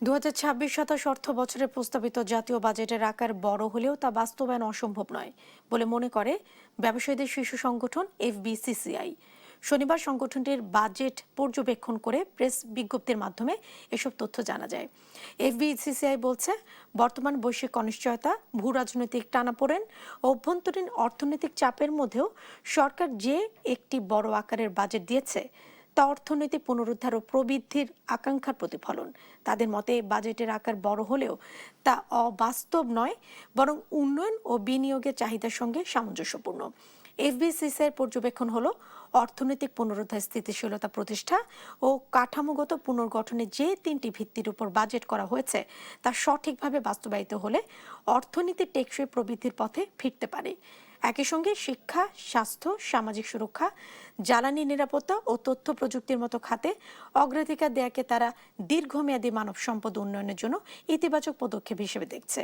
২০২৬-২৭ অর্থ বছরের প্রস্তাবিত জাতীয় বাজেটের আকার বড় হলেও তা বাস্তবায়ন অসম্ভব নয় বলে মনে করে ব্যবসায়ীদের শীর্ষ সংগঠন এফবিসিসিআই। শনিবার সংগঠনটির বাজেট পর্যবেক্ষণ করে প্রেস বিজ্ঞপ্তির মাধ্যমে এসব তথ্য জানা যায়। এফবিসিসিআই বলছে, বর্তমান বৈশ্বিক অনিশ্চয়তা, ভূ রাজনৈতিক টানাপোড়েন ও অভ্যন্তরীণ অর্থনৈতিক চাপের মধ্যেও সরকার যে একটি বড় আকারের বাজেট দিয়েছে তা অর্থনৈতিক পুনরুদ্ধার ও প্রবৃদ্ধির আকাঙ্ক্ষার প্রতিফলন। তাদের মতে বাজেটের আকার বড় হলেও তা অবাস্তব নয়, বরং উন্নয়ন ও বিনিয়োগের চাহিদার সঙ্গে সামঞ্জস্যপূর্ণ। এফবিসিসিআই পর্যবেক্ষণ হলো অর্থনৈতিক পুনরুদ্ধার, স্থিতিশীলতা প্রতিষ্ঠা ও কাঠামোগত পুনর্গঠনের যে তিনটি ভিত্তির উপর বাজেট করা হয়েছে তা সঠিকভাবে বাস্তবায়িত হলে অর্থনীতির টেকসই প্রবৃদ্ধির পথে ফিরতে পারে। একই সঙ্গে শিক্ষা, স্বাস্থ্য, সামাজিক সুরক্ষা, জ্বালানি নিরাপত্তা ও তথ্য প্রযুক্তির মতো খাতে অগ্রাধিকার দেয়াকে তারা দীর্ঘমেয়াদী মানব সম্পদ উন্নয়নের জন্য ইতিবাচক পদক্ষেপ হিসেবে দেখছে।